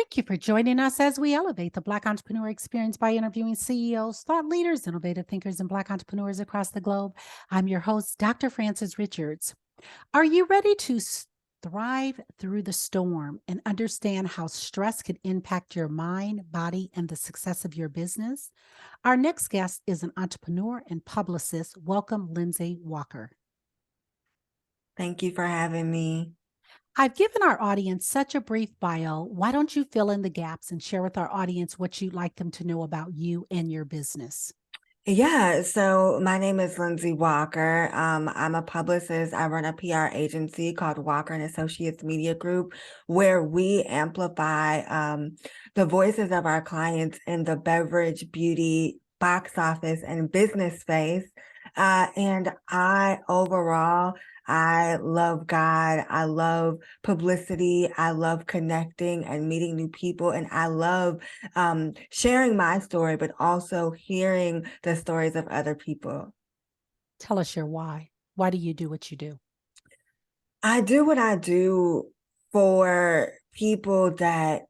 Thank you for joining us as we elevate the Black entrepreneur experience by interviewing CEOs, thought leaders, innovative thinkers, and Black entrepreneurs across the globe. I'm your host, Dr. Frances Richards. Are you ready to thrive through the storm and understand how stress can impact your mind, body, and the success of your business? Our next guest is an entrepreneur and publicist. Welcome, Lindsey Walker. Thank you for having me. I've given our audience such a brief bio. Why don't you fill in the gaps and share with our audience what you'd like them to know about you and your business? Yeah, so my name is Lindsey Walker. I'm a publicist. I run a PR agency called Walker and Associates Media Group, where we amplify the voices of our clients in the beverage, beauty, box office, and business space. And I love God. I love publicity. I love connecting and meeting new people. And I love sharing my story, but also hearing the stories of other people. Tell us your why. Why do you do what you do? I do what I do for people that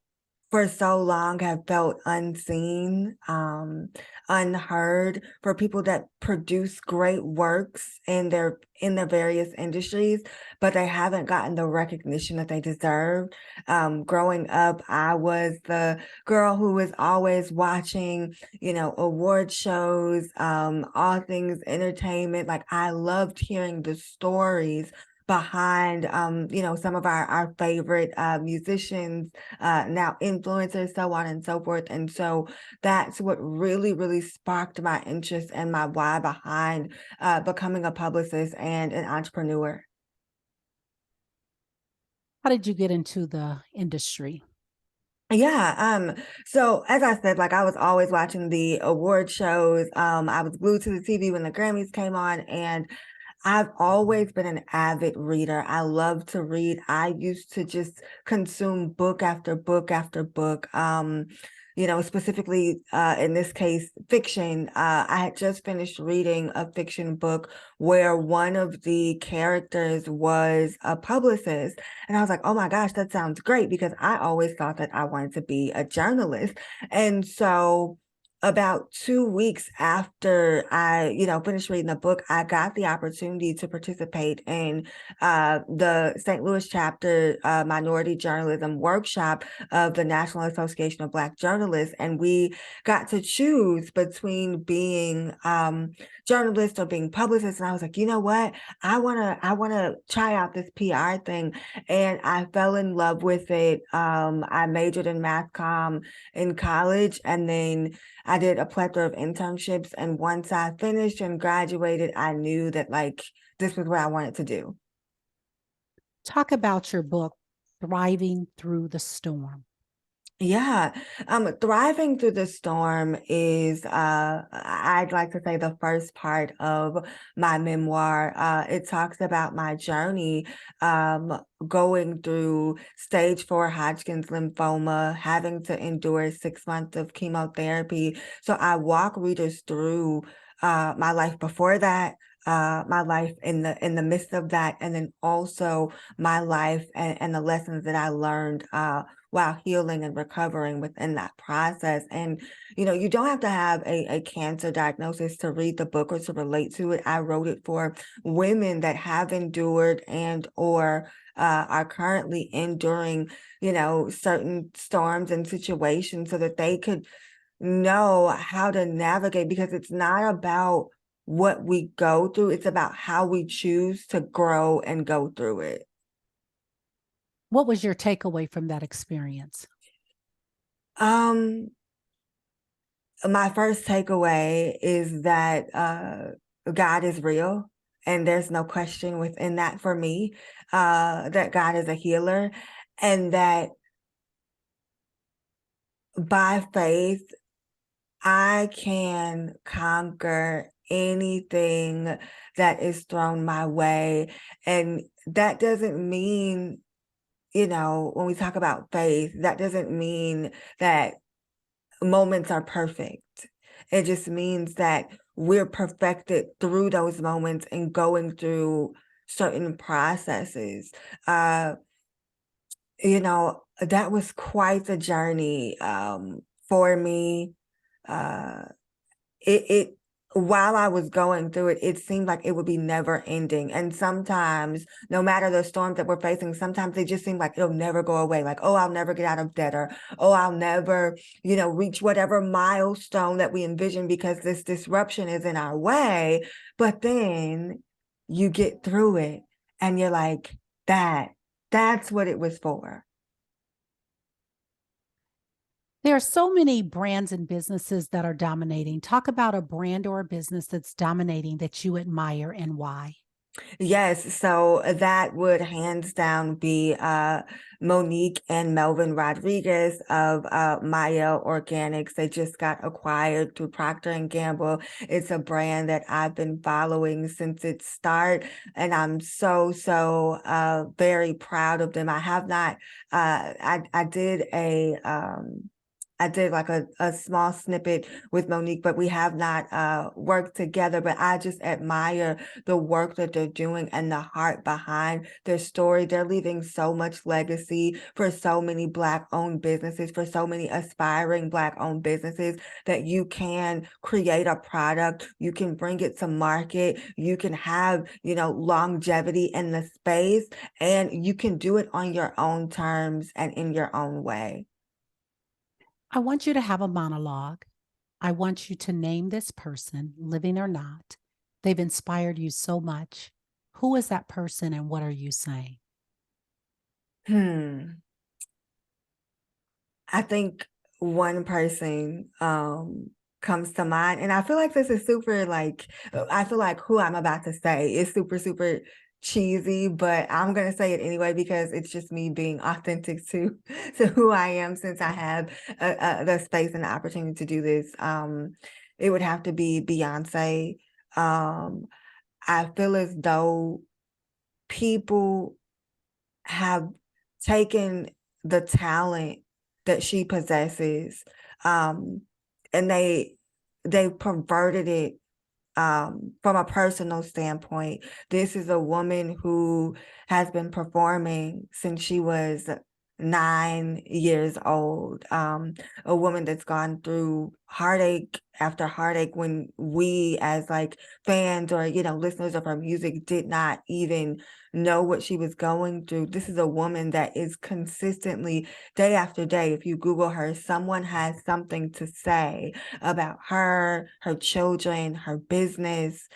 for so long have felt unseen, unheard, for people that produce great works in their various industries, but they haven't gotten the recognition that they deserve. Growing up, I was the girl who was always watching, award shows, all things entertainment. Like I loved hearing the stories behind some of our favorite musicians, now influencers, so on and so forth. And so that's what really, really sparked my interest and my why behind becoming a publicist and an entrepreneur. How did you get into the industry? Yeah. So as I said, like I was always watching the award shows. I was glued to the TV when the Grammys came on, and I've always been an avid reader. I love to read. I used to just consume book after book after book. Specifically in this case, fiction. I had just finished reading a fiction book where one of the characters was a publicist. And I was like, oh my gosh, that sounds great, because I always thought that I wanted to be a journalist. And so about 2 weeks after I, finished reading the book, I got the opportunity to participate in the St. Louis chapter minority journalism workshop of the National Association of Black Journalists. And we got to choose between being journalist or being publicist. And I was like, you know what? I wanna try out this PR thing. And I fell in love with it. I majored in math comm in college, and then I did a plethora of internships. And once I finished and graduated, I knew that like this was what I wanted to do. Talk about your book, Thriving Through the Storm. Yeah. Thriving through the storm is, I'd like to say, the first part of my memoir. It talks about my journey, going through stage 4 Hodgkin's lymphoma, having to endure 6 months of chemotherapy. So I walk readers through, my life before that, my life in the midst of that, and then also my life and the lessons that I learned, while healing and recovering within that process. And, you don't have to have a cancer diagnosis to read the book or to relate to it. I wrote it for women that have endured and or are currently enduring, certain storms and situations, so that they could know how to navigate, because it's not about what we go through, it's about how we choose to grow and go through it. What was your takeaway from that experience? Um, my first takeaway is that God is real, and there's no question within that for me, that God is a healer, and that by faith, I can conquer anything that is thrown my way. And that doesn't mean, when we talk about faith, that doesn't mean that moments are perfect. It just means that we're perfected through those moments and going through certain processes. You know, that was quite the journey for me. It while I was going through it, it seemed like it would be never ending. And sometimes, no matter the storms that we're facing, sometimes it just seemed like it'll never go away. Like, oh, I'll never get out of debt, or oh, I'll never, reach whatever milestone that we envision because this disruption is in our way. But then you get through it and you're like, that's what it was for. There are so many brands and businesses that are dominating. Talk about a brand or a business that's dominating that you admire and why. Yes, so that would hands down be Monique and Melvin Rodriguez of Maya Organics. They just got acquired through Procter and Gamble. It's a brand that I've been following since its start, and I'm so very proud of them. I have not. I did I did like a small snippet with Monique, but we have not worked together. But I just admire the work that they're doing and the heart behind their story. They're leaving so much legacy for so many Black-owned businesses, for so many aspiring Black-owned businesses, that you can create a product, you can bring it to market, you can have, longevity in the space, and you can do it on your own terms and in your own way. I want you to have a monologue. I want you to name this person, living or not. They've inspired you so much. Who is that person and what are you saying? I think one person comes to mind, and I feel like this is super I feel like who I'm about to say is super cheesy, but I'm gonna say it anyway because it's just me being authentic to who I am, since I have the space and the opportunity to do this. It would have to be Beyonce. Um, I feel as though people have taken the talent that she possesses, um, and they perverted it from a personal standpoint. This is a woman who has been performing since she was 9 years old. A woman that's gone through heartache after heartache when we, as like fans or listeners of her music, did not even know what she was going through. This is a woman that is consistently, day after day, if you Google her, someone has something to say about her, her children, her business,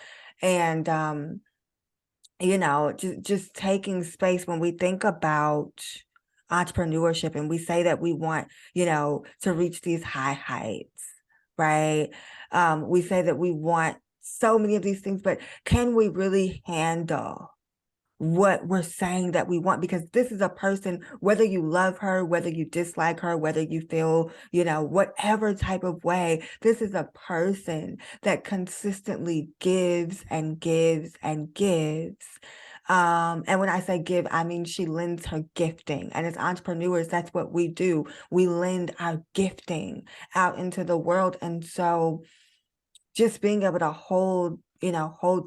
and just taking space when we think about entrepreneurship and we say that we want, to reach these high heights, right? We say that we want so many of these things, but can we really handle what we're saying that we want? Because this is a person, whether you love her, whether you dislike her, whether you feel, whatever type of way, this is a person that consistently gives and gives and gives. And when I say give, I mean she lends her gifting. And as entrepreneurs, that's what we do. We lend our gifting out into the world. And so just being able to hold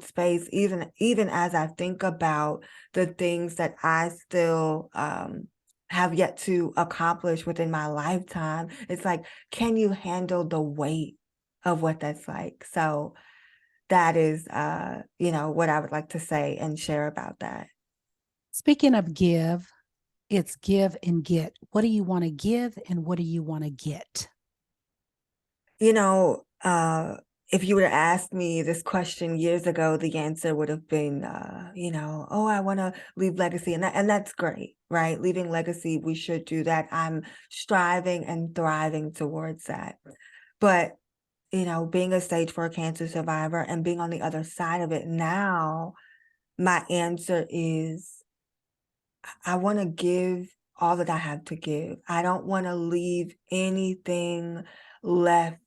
space, even as I think about the things that I still have yet to accomplish within my lifetime. It's like, can you handle the weight of what that's like? So that is what I would like to say and share about that. Speaking of give, it's give and get. What do you want to give and what do you want to get? You know, if you would have asked me this question years ago, the answer would have been, oh, I want to leave legacy. And that's great, right? Leaving legacy, we should do that. I'm striving and thriving towards that. But, being a stage 4 cancer survivor and being on the other side of it now, my answer is I want to give all that I have to give. I don't want to leave anything left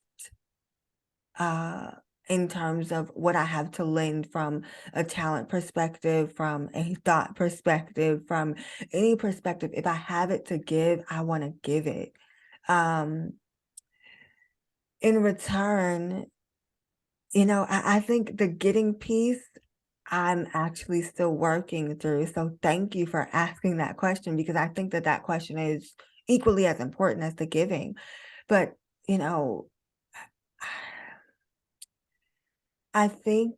uh, in terms of what I have to lend from a talent perspective, from a thought perspective, from any perspective. If I have it to give, I want to give it. Um, in return, I think the getting piece, I'm actually still working through. So thank you for asking that question, because I think that question is equally as important as the giving. But, you know, I think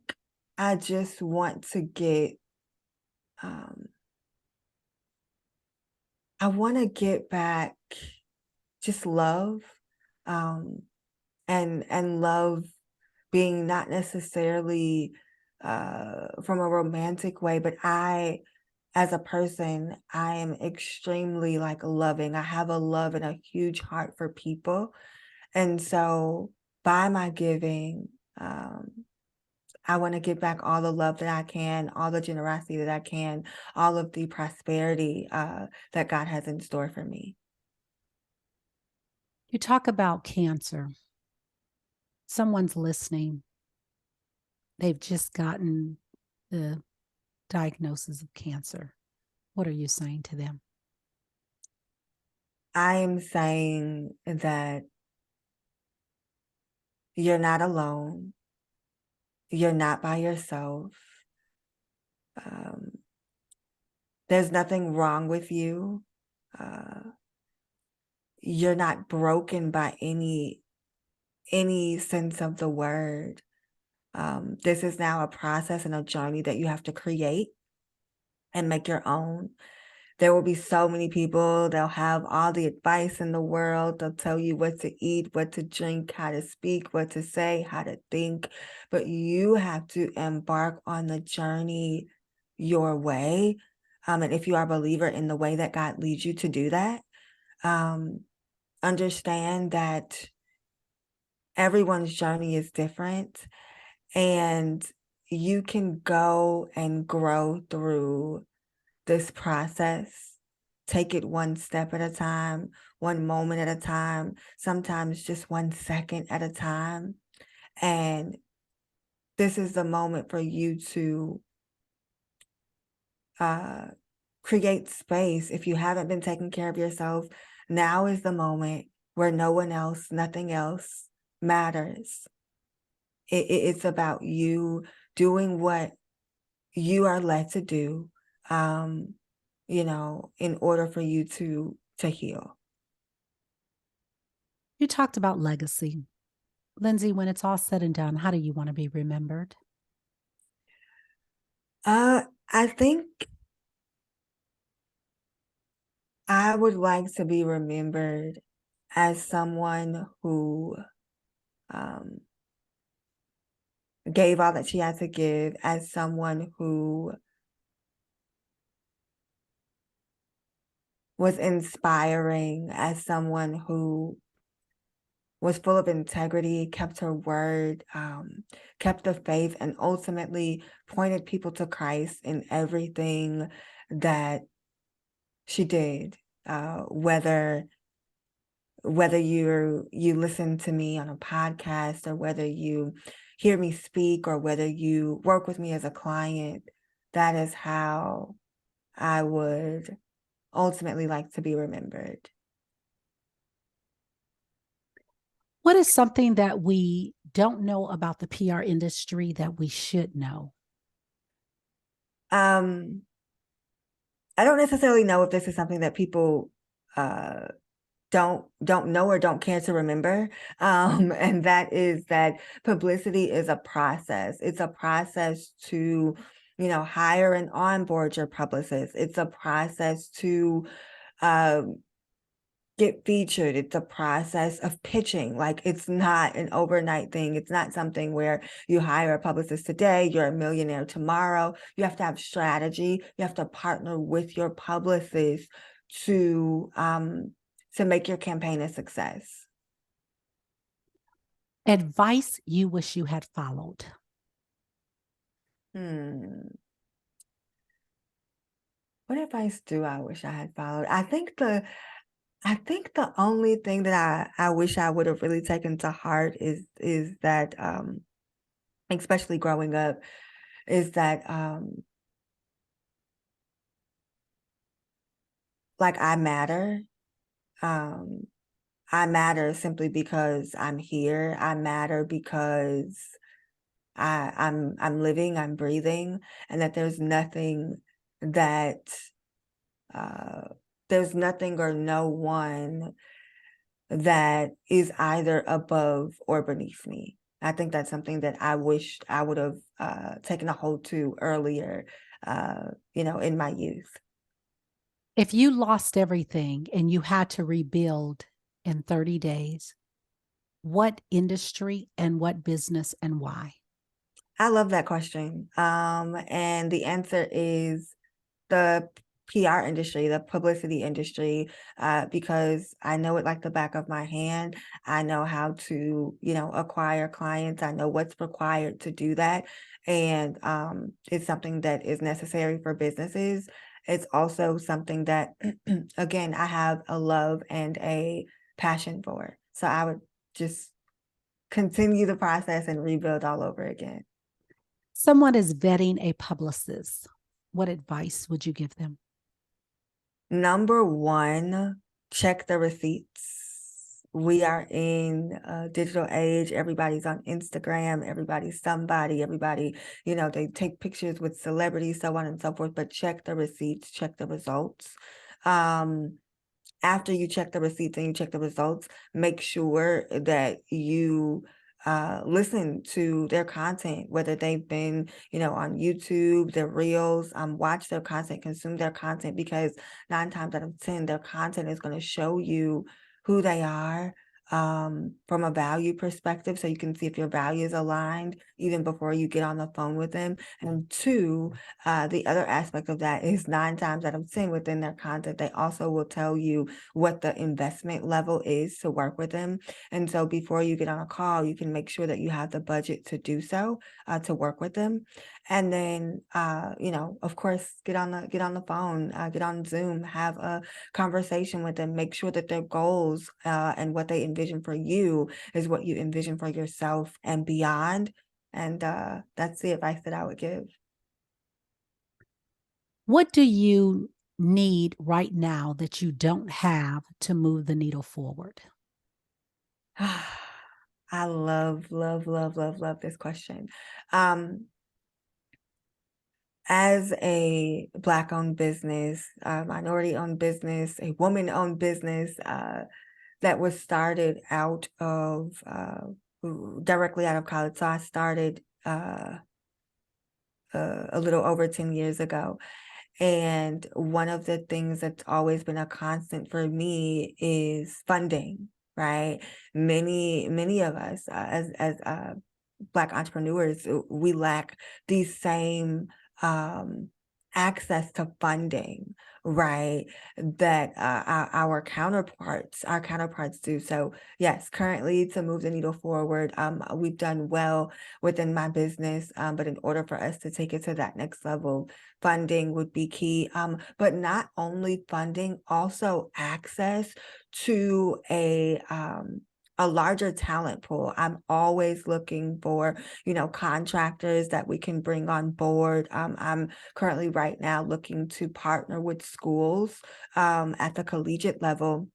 I just want to get, um, I want to get back just love, um, and love being not necessarily from a romantic way, but as a person, I am extremely like loving. I have a love and a huge heart for people. And so by my giving, I want to give back all the love that I can, all the generosity that I can, all of the prosperity that God has in store for me. You talk about cancer. Someone's listening. They've just gotten the diagnosis of cancer. What are you saying to them? I am saying that you're not alone. You're not by yourself. Um, there's nothing wrong with you. Uh, you're not broken by any sense of the word. This is now a process and a journey that you have to create and make your own. There will be so many people, they'll have all the advice in the world. They'll tell you what to eat, what to drink, how to speak, what to say, how to think. But you have to embark on the journey your way. And if you are a believer in the way that God leads you to do that, understand that everyone's journey is different, and you can go and grow through this process. Take it one step at a time, one moment at a time, sometimes just 1 second at a time. And this is the moment for you to create space. If you haven't been taking care of yourself, now is the moment where no one else, nothing else matters. It's about you doing what you are led to do, in order for you to heal. You talked about legacy. Lindsey, when it's all said and done, how do you want to be remembered? I think I would like to be remembered as someone who um, gave all that she had to give, as someone who was inspiring, as someone who was full of integrity, kept her word, kept the faith, and ultimately pointed people to Christ in everything that she did. Whether you listen to me on a podcast, or whether you hear me speak, or whether you work with me as a client, that is how I would ultimately like to be remembered. What is something that we don't know about the PR industry that we should know? Um, I don't necessarily know if this is something that people don't know or don't care to remember. And that is that publicity is a process. It's a process to, hire and onboard your publicist. It's a process to get featured. It's a process of pitching. Like, it's not an overnight thing. It's not something where you hire a publicist today, you're a millionaire tomorrow. You have to have strategy. You have to partner with your publicist to make your campaign a success. Advice you wish you had followed. What advice do I wish I had followed? I think the only thing that I wish I would have really taken to heart is that, especially growing up, is that like, I matter. Um, I matter simply because I'm here. I matter because I'm living, I'm breathing, and that there's nothing that uh, there's nothing or no one that is either above or beneath me. I think that's something that I wished I would have taken a hold to earlier, in my youth. If you lost everything and you had to rebuild in 30 days, what industry and what business and why? I love that question. And the answer is the PR industry, the publicity industry, because I know it like the back of my hand. I know how to, acquire clients. I know what's required to do that. And it's something that is necessary for businesses. It's also something that, again, I have a love and a passion for. So I would just continue the process and rebuild all over again. Someone is vetting a publicist. What advice would you give them? Number one, check the receipts. We are in a digital age. Everybody's on Instagram. Everybody's somebody. Everybody, they take pictures with celebrities, so on and so forth. But check the receipts, check the results. After you check the receipts and you check the results, make sure that you listen to their content, whether they've been, on YouTube, their reels, watch their content, consume their content, because 9 times out of 10, their content is going to show you who they are from a value perspective. So you can see if your values aligned even before you get on the phone with them. And two, the other aspect of that is 9 times out of 10 within their content, they also will tell you what the investment level is to work with them. And so before you get on a call, you can make sure that you have the budget to do so, to work with them. And then, of course, get on the phone, get on Zoom, have a conversation with them, make sure that their goals and what they envision for you is what you envision for yourself and beyond. And that's the advice that I would give. What do you need right now that you don't have to move the needle forward? I love, love, love, love, love this question. Um, as a Black-owned business, minority-owned business, a woman-owned business that was started out of directly out of college. So I started a little over 10 years ago. And one of the things that's always been a constant for me is funding, right? Many of us as Black entrepreneurs, we lack these same access to funding, right? That our counterparts do. So yes, currently to move the needle forward, we've done well within my business, but in order for us to take it to that next level, funding would be key. But not only funding, also access to a larger talent pool. I'm always looking for, contractors that we can bring on board. I'm currently right now looking to partner with schools at the collegiate level.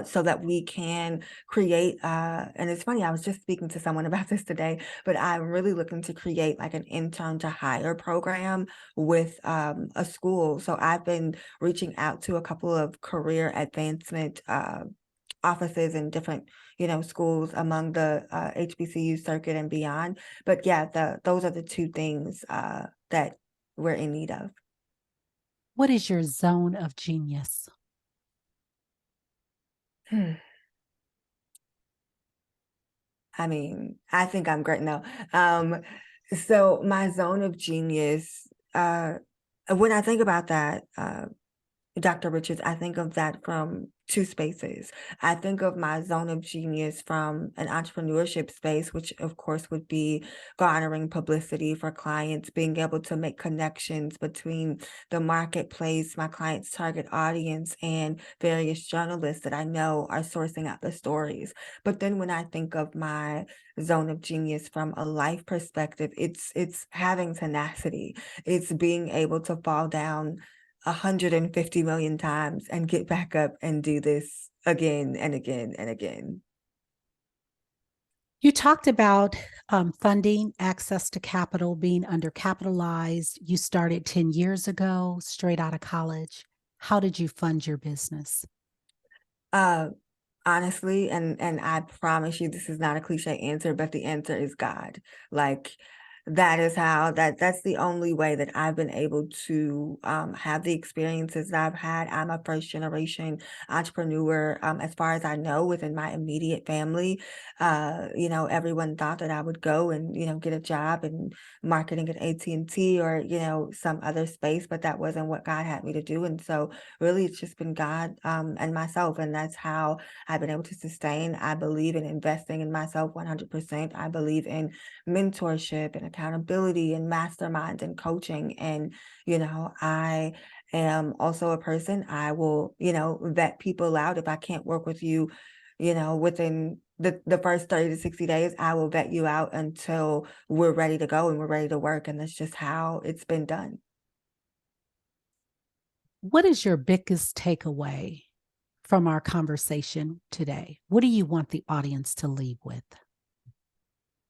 So that we can create, and it's funny, I was just speaking to someone about this today, but I'm really looking to create like an intern to hire program with a school. So I've been reaching out to a couple of career advancement offices in different, schools among the HBCU circuit and beyond. But yeah, those are the two things that we're in need of. What is your zone of genius? Hmm. I mean, I think I'm great now. So my zone of genius, when I think about that, Dr. Richards, I think of that from two spaces. I think of my zone of genius from an entrepreneurship space, which of course would be garnering publicity for clients, being able to make connections between the marketplace, my client's target audience, and various journalists that I know are sourcing out the stories. But then when I think of my zone of genius from a life perspective, it's having tenacity. It's being able to fall down 150 million times and get back up and do this again and again and again. You talked about funding, access to capital, being undercapitalized. You started 10 years ago, straight out of college. How did you fund your business? Uh, Honestly, and I promise you this is not a cliche answer, but the answer is God. Like that is how that's the only way that I've been able to have the experiences that I've had. I'm a first generation entrepreneur, as far as I know, within my immediate family. Everyone thought that I would go and, get a job in marketing at AT&T or, some other space, but that wasn't what God had me to do. And so really it's just been God and myself. And that's how I've been able to sustain. I believe in investing in myself 100%. I believe in mentorship and accountability and masterminds and coaching. And, I am also a person, I will, vet people out. If I can't work with you, within the first 30 to 60 days, I will vet you out until we're ready to go and we're ready to work. And that's just how it's been done. What is your biggest takeaway from our conversation today? What do you want the audience to leave with?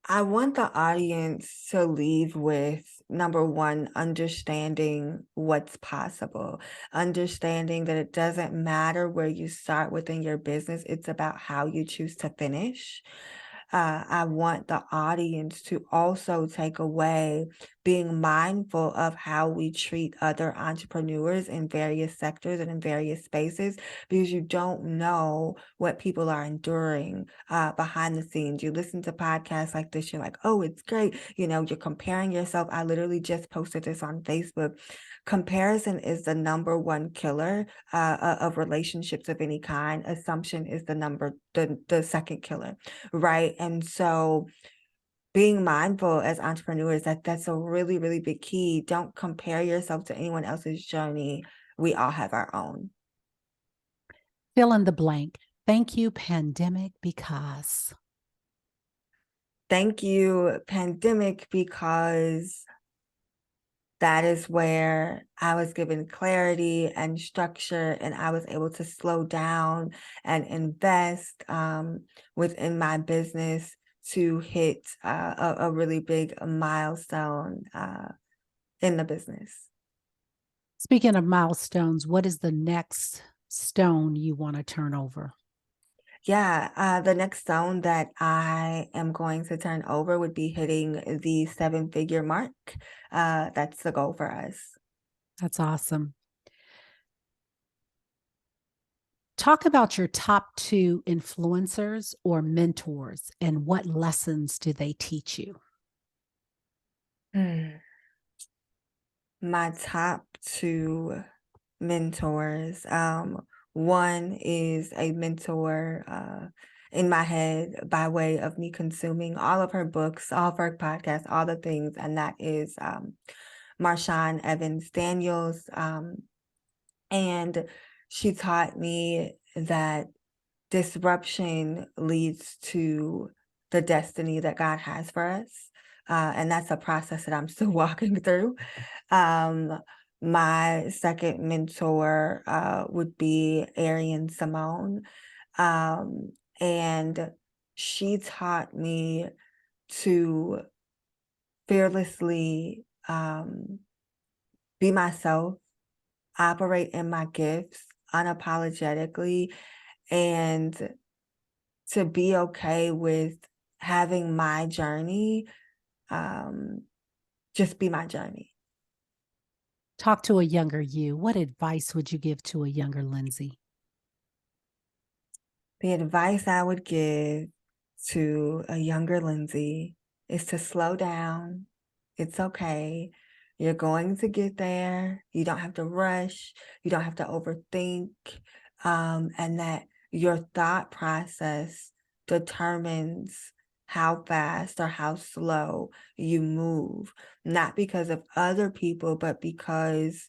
I want the audience to leave with number one, understanding what's possible, understanding that it doesn't matter where you start within your business, it's about how you choose to finish. I want the audience to also take away being mindful of how we treat other entrepreneurs in various sectors and in various spaces, because you don't know what people are enduring behind the scenes. You listen to podcasts like this, you're like, oh, it's great. You're comparing yourself. I literally just posted this on Facebook. Comparison is the number one killer of relationships of any kind. Assumption is the second killer, right? And so being mindful as entrepreneurs, that's a really, really big key. Don't compare yourself to anyone else's journey. We all have our own. Fill in the blank. Thank you, pandemic, because. Thank you, pandemic, because that is where I was given clarity and structure, and I was able to slow down and invest within my business to hit a really big milestone in the business. Speaking of milestones, what is the next stone you want to turn over? Yeah, the next stone that I am going to turn over would be hitting the seven-figure mark. That's the goal for us. That's awesome. Talk about your top two influencers or mentors and what lessons do they teach you? Hmm. My top two mentors. One is a mentor in my head by way of me consuming all of her books, all of her podcasts, all the things, and that is Marshawn Evans Daniels. And she taught me that disruption leads to the destiny that God has for us. And that's a process that I'm still walking through. Um, my second mentor would be Arian Simone. And she taught me to fearlessly be myself, operate in my gifts unapologetically, and to be okay with having my journey just be my journey. Talk to a younger you. What advice would you give to a younger Lindsey? The advice I would give to a younger Lindsey is to slow down. It's okay. You're going to get there. You don't have to rush. You don't have to overthink. And that your thought process determines how fast or how slow you move, not because of other people, but because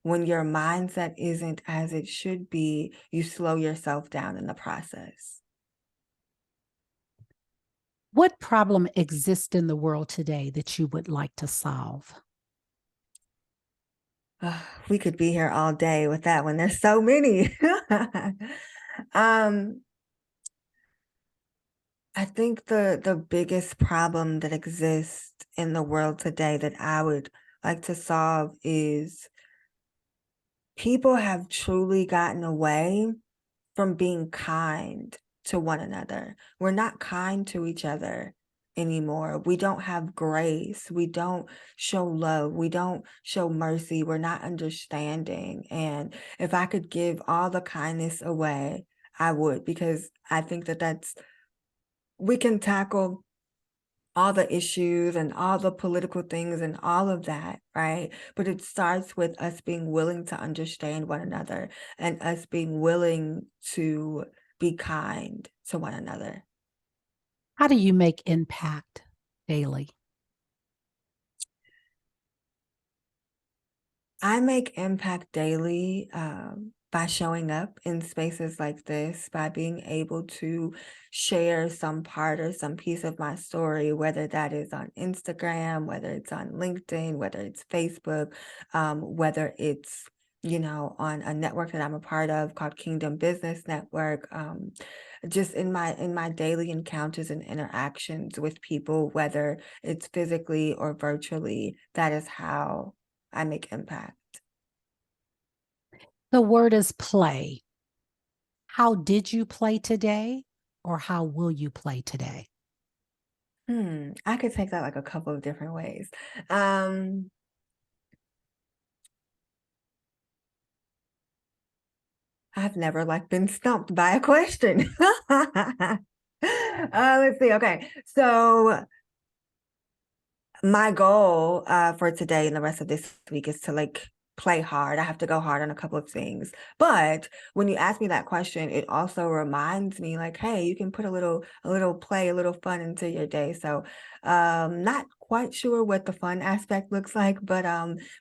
when your mindset isn't as it should be, you slow yourself down in the process. What problem exists in the world today that you would like to solve? We could be here all day with that one. There's so many. um, I think the biggest problem that exists in the world today that I would like to solve is people have truly gotten away from being kind to one another. We're not kind to each other anymore. We don't have grace. We don't show love. We don't show mercy. We're not understanding. And if I could give all the kindness away, I would, because I think that we can tackle all the issues and all the political things and all of that, right? But it starts with us being willing to understand one another and us being willing to be kind to one another. How do you make impact daily? I make impact daily by showing up in spaces like this, by being able to share some part or some piece of my story, whether that is on Instagram, whether it's on LinkedIn, whether it's Facebook, whether it's on a network that I'm a part of called Kingdom Business Network. Just in my daily encounters and interactions with people, whether it's physically or virtually, that is how I make impact. The word is play. How did you play today, or how will you play today? I could take that like a couple of different ways. Um, I've never like been stumped by a question. Let's see. Okay. So my goal for today and the rest of this week is to like play hard. I have to go hard on a couple of things. But when you ask me that question, it also reminds me like, hey, you can put a little play, a little fun into your day. So not quite sure what the fun aspect looks like, but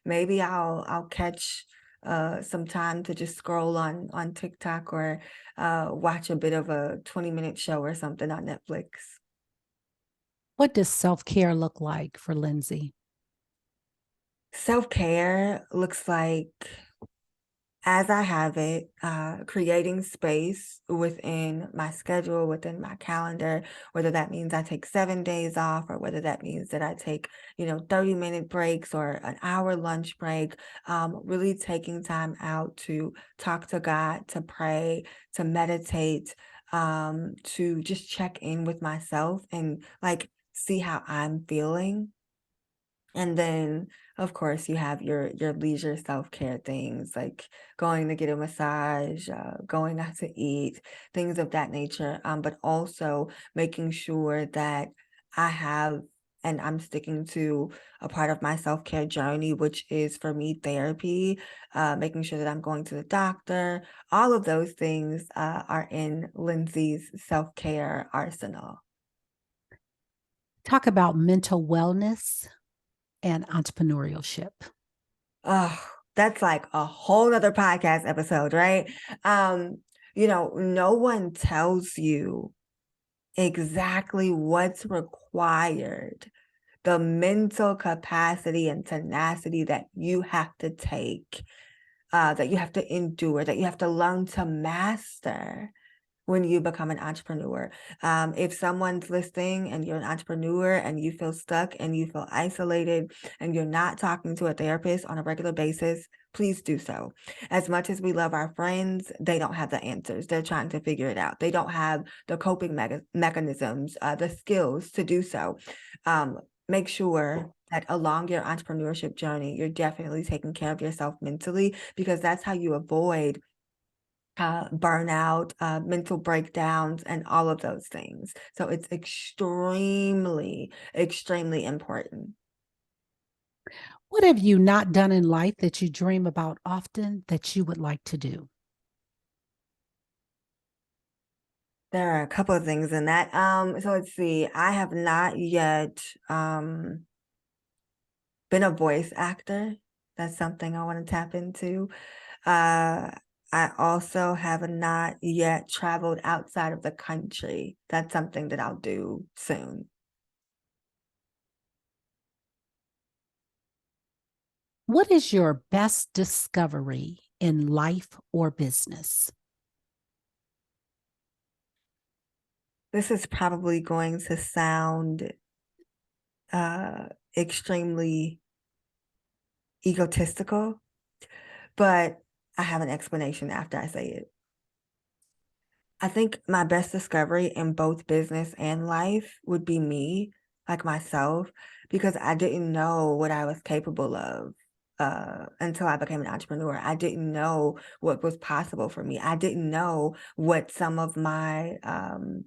maybe I'll catch some time to just scroll on TikTok or watch a bit of a 20-minute show or something on Netflix. What does self-care look like for Lindsey? Self-care looks like, as I have it, creating space within my schedule, within my calendar, whether that means I take 7 days off or whether that means that I take, 30-minute breaks or an hour lunch break, really taking time out to talk to God, to pray, to meditate, to just check in with myself and like see how I'm feeling. And then, of course, you have your leisure self-care things like going to get a massage, going out to eat, things of that nature. But also making sure that I have and I'm sticking to a part of my self-care journey, which is for me therapy, making sure that I'm going to the doctor. All of those things are in Lindsey's self-care arsenal. Talk about mental wellness and entrepreneurship. Oh, that's like a whole nother podcast episode, right? No one tells you exactly what's required, the mental capacity and tenacity that you have to take, that you have to endure, that you have to learn to master when you become an entrepreneur. If someone's listening and you're an entrepreneur and you feel stuck and you feel isolated and you're not talking to a therapist on a regular basis, please do so. As much as we love our friends, they don't have the answers. They're trying to figure it out. They don't have the coping mechanisms, the skills to do so. Make sure that along your entrepreneurship journey, you're definitely taking care of yourself mentally, because that's how you avoid burnout, mental breakdowns, and all of those things. So it's extremely, extremely important. What have you not done in life that you dream about often that you would like to do? There are a couple of things in that. So let's see. I have not yet been a voice actor. That's something I want to tap into. Uh, I also have not yet traveled outside of the country. That's something that I'll do soon. What is your best discovery in life or business? This is probably going to sound extremely egotistical, but I have an explanation after I say it. I think my best discovery in both business and life would be me, like myself, because I didn't know what I was capable of until I became an entrepreneur. I didn't know what was possible for me. I didn't know what some of my own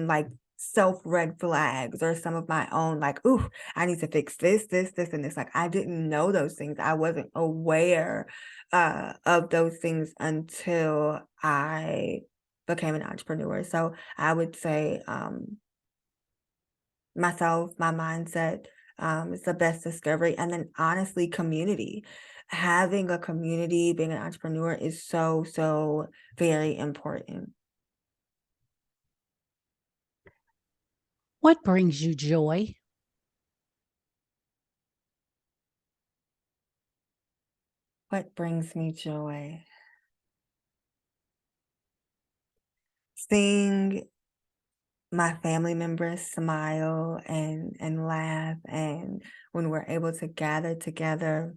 like self red flags or some of my own like, ooh, I need to fix this, and this. Like I didn't know those things. I wasn't aware of those things until I became an entrepreneur. So I would say myself, my mindset is the best discovery. And then honestly, community. Having a community, being an entrepreneur is so, so very important. What brings you joy? What brings me joy? Seeing my family members smile and laugh, and when we're able to gather together,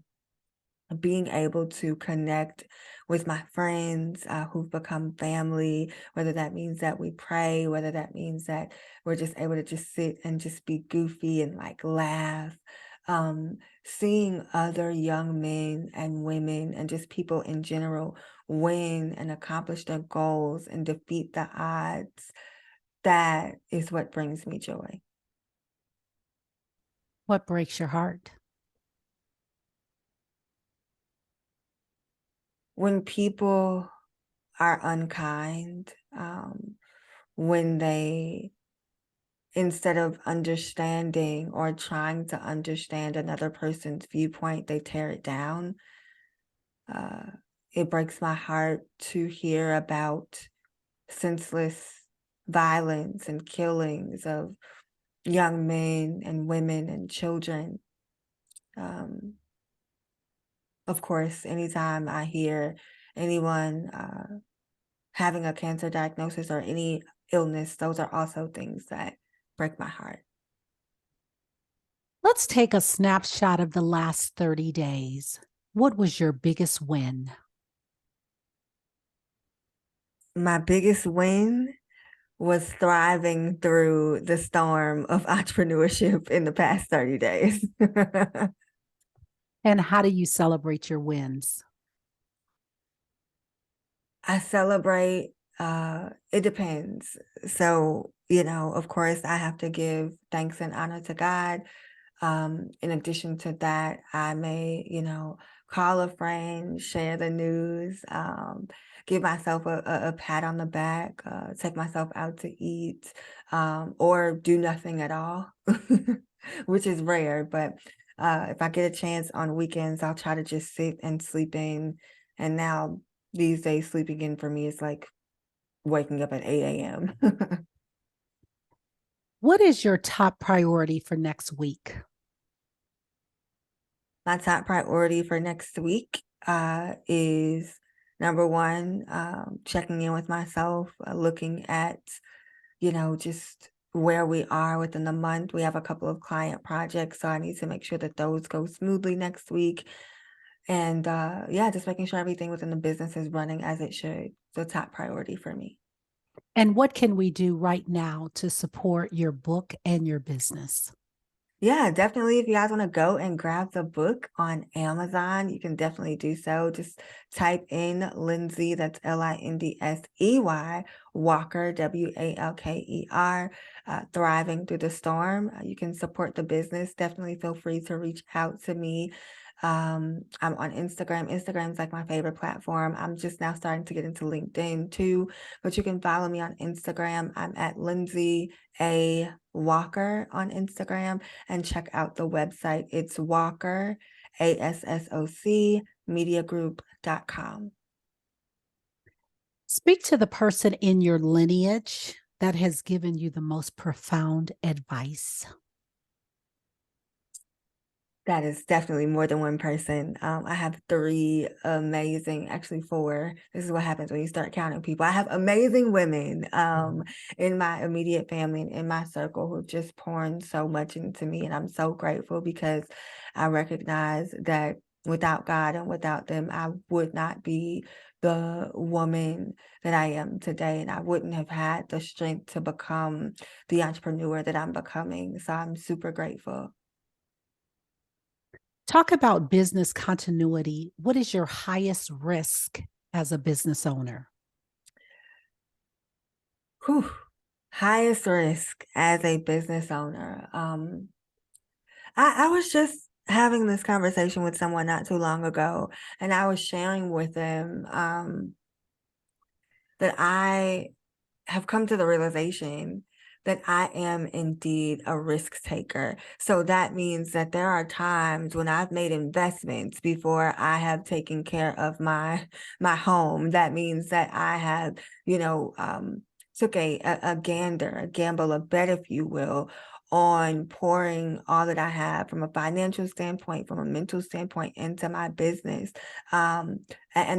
being able to connect with my friends who've become family, whether that means that we pray, whether that means that we're just able to just sit and just be goofy and like laugh. Seeing other young men and women and just people in general win and accomplish their goals and defeat the odds, that is what brings me joy. What breaks your heart? When people are unkind, when they, instead of understanding or trying to understand another person's viewpoint, they tear it down. Uh, it breaks my heart to hear about senseless violence and killings of young men and women and children. Um, of course, anytime I hear anyone having a cancer diagnosis or any illness, those are also things that break my heart. Let's take a snapshot of the last 30 days. What was your biggest win? My biggest win was thriving through the storm of entrepreneurship in the past 30 days. And how do you celebrate your wins? I celebrate, it depends. So, of course, I have to give thanks and honor to God. In addition to that, I may, call a friend, share the news, give myself a pat on the back, take myself out to eat, or do nothing at all, which is rare. But if I get a chance on weekends, I'll try to just sit and sleep in. And now these days, sleeping in for me is like waking up at 8 a.m. What is your top priority for next week? My top priority for next week is number one, checking in with myself, looking at, just where we are within the month. We have a couple of client projects, so I need to make sure that those go smoothly next week. And yeah, just making sure everything within the business is running as it should. So top priority for me. And what can we do right now to support your book and your business? Yeah, definitely. If you guys want to go and grab the book on Amazon, you can definitely do so. Just type in Lindsey, that's Lindsey, Walker, Walker, Thriving Through the Storm. You can support the business. Definitely feel free to reach out to me. I'm on Instagram. Instagram's like my favorite platform. I'm just now starting to get into LinkedIn too, but you can follow me on Instagram. I'm at Lindsey A. Walker on Instagram, and check out the website. It's Walker, ASSOC, mediagroup.com. Speak to the person in your lineage that has given you the most profound advice. That is definitely more than one person. I have three amazing, actually four. This is what happens when you start counting people. I have amazing women in my immediate family and in my circle who just poured so much into me. And I'm so grateful because I recognize that without God and without them, I would not be the woman that I am today, and I wouldn't have had the strength to become the entrepreneur that I'm becoming. So I'm super grateful. Talk about business continuity. What is your highest risk as a business owner? Whew. Highest risk as a business owner. I was just having this conversation with someone not too long ago, and I was sharing with them that I have come to the realization that I am indeed a risk taker. So that means that there are times when I've made investments before I have taken care of my home. That means that I have, took a gamble, a bet, if you will, on pouring all that I have from a financial standpoint, from a mental standpoint into my business. And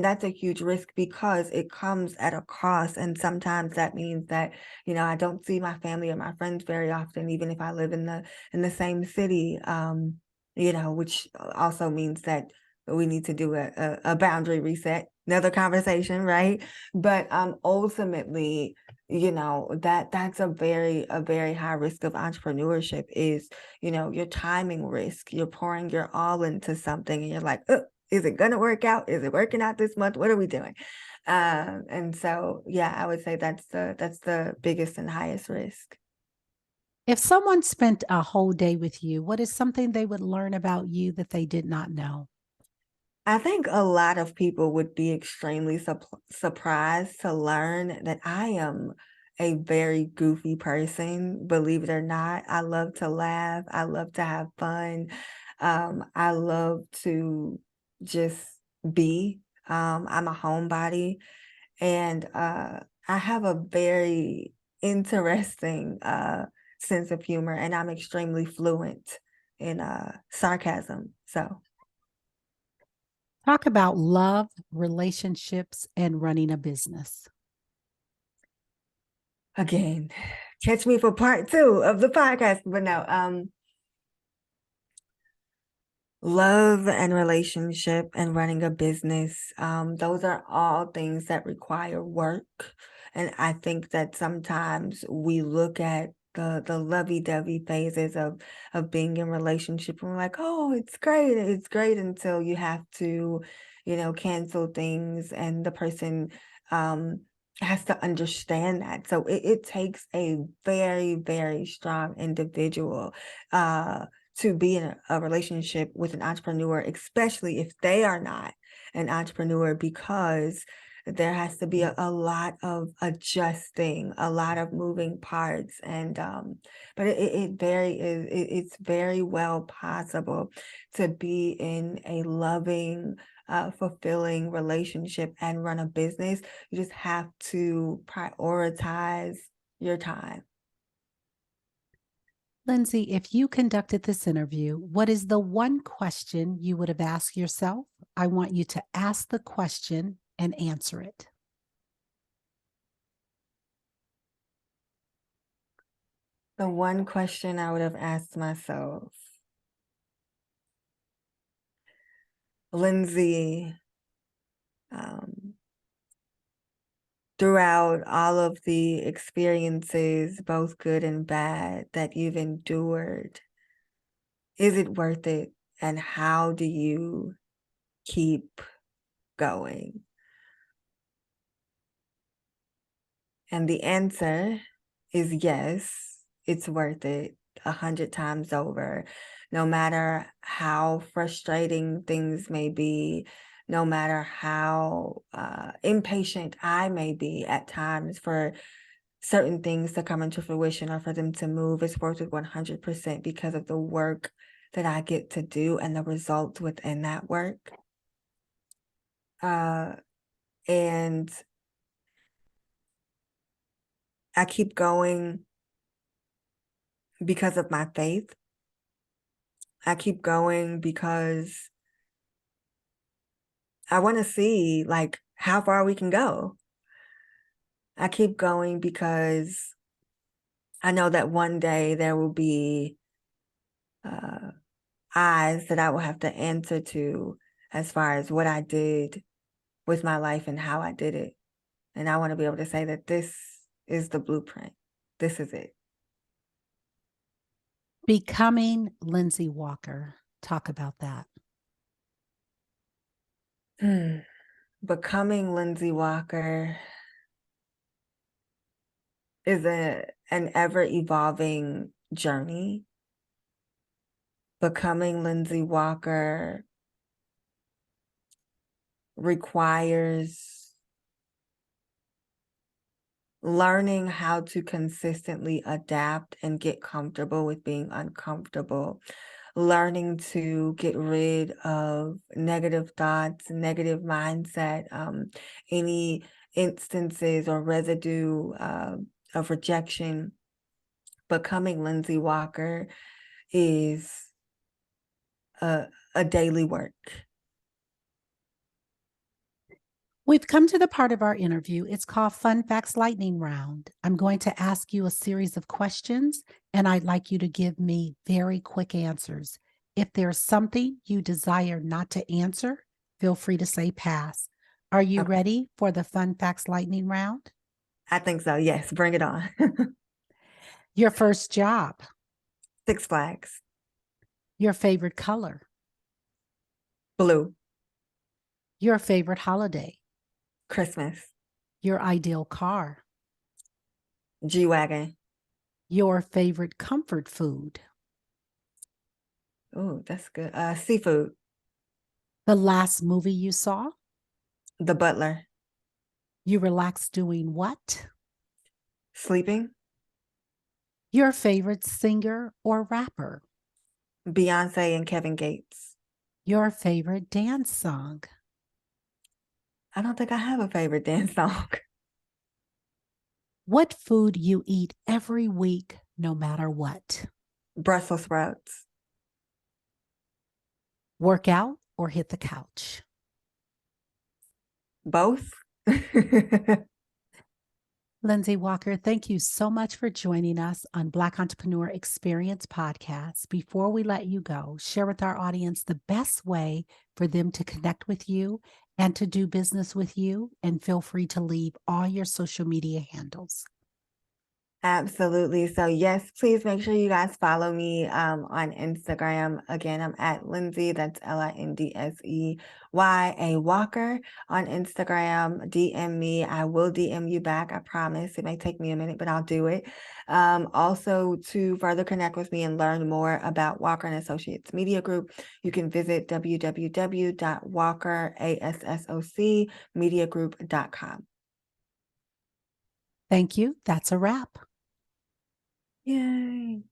that's a huge risk because it comes at a cost. And sometimes that means that, I don't see my family or my friends very often, even if I live in the same city, which also means that we need to do a boundary reset, another conversation, right? But ultimately, that's a very high risk of entrepreneurship is, your timing risk. You're pouring your all into something and you're like, is it gonna work out? Is it working out this month? What are we doing? And so, yeah, I would say that's the biggest and highest risk. If someone spent a whole day with you, what is something they would learn about you that they did not know? I think a lot of people would be extremely surprised to learn that I am a very goofy person. Believe it or not, I love to laugh. I love to have fun. I love to just be. I'm a homebody, and I have a very interesting sense of humor, and I'm extremely fluent in sarcasm. So. Talk about love, relationships, and running a business. Again, catch me for part 2 of the podcast. But no, love and relationship and running a business, those are all things that require work. And I think that sometimes we look at the lovey-dovey phases of being in relationship and we're like, oh, it's great until you have to, cancel things and the person has to understand that. So it takes a very, very strong individual to be in a relationship with an entrepreneur, especially if they are not an entrepreneur, because there has to be a lot of adjusting, a lot of moving parts. And but it's very well possible to be in a loving, fulfilling relationship and run a business. You just have to prioritize your time. Lindsey, if you conducted this interview, what is the one question you would have asked yourself? I want you to ask the question and answer it. The one question I would have asked myself, Lindsey, throughout all of the experiences, both good and bad, that you've endured, is it worth it? And how do you keep going? And the answer is yes, it's worth it 100 times over. No matter how frustrating things may be, no matter how impatient I may be at times for certain things to come into fruition or for them to move, it's worth it 100% because of the work that I get to do and the results within that work. And I keep going because of my faith. I keep going because I want to see like how far we can go. I keep going because I know that one day there will be eyes that I will have to answer to as far as what I did with my life and how I did it. And I want to be able to say that this is the blueprint. This is it. Becoming Lindsey Walker. Talk about that. Becoming Lindsey Walker is an ever-evolving journey. Becoming Lindsey Walker requires learning how to consistently adapt and get comfortable with being uncomfortable, learning to get rid of negative thoughts, negative mindset, any instances or residue of rejection. Becoming Lindsey Walker is a daily work. We've come to the part of our interview. It's called Fun Facts Lightning Round. I'm going to ask you a series of questions, and I'd like you to give me very quick answers. If there's something you desire not to answer, feel free to say pass. Are you Okay. ready for the Fun Facts Lightning Round? I think so. Yes, bring it on. Your first job, Six Flags. your favorite color, Blue. your favorite holiday, Christmas. your ideal car, G-Wagon. your favorite comfort food, Oh, that's good. Seafood. the last movie you saw, The Butler. you relax doing what, Sleeping. your favorite singer or rapper, Beyonce and Kevin Gates. your favorite dance song, I don't think I have a favorite dance song. what food you eat every week, no matter what, Brussels sprouts. work out or hit the couch. Both. Lindsey Walker, thank you so much for joining us on Black Entrepreneur Experience Podcast. Before we let you go, share with our audience the best way for them to connect with you and to do business with you. And feel free to leave all your social media handles. Absolutely. So yes, please make sure you guys follow me on Instagram. Again, I'm at Lindsey, that's Lindsey Walker on Instagram. DM me. I will DM you back. I promise. It may take me a minute, but I'll do it. Also, to further connect with me and learn more about Walker and Associates Media Group, you can visit www.walkerassocmediagroup.com. Thank you. That's a wrap. Yay.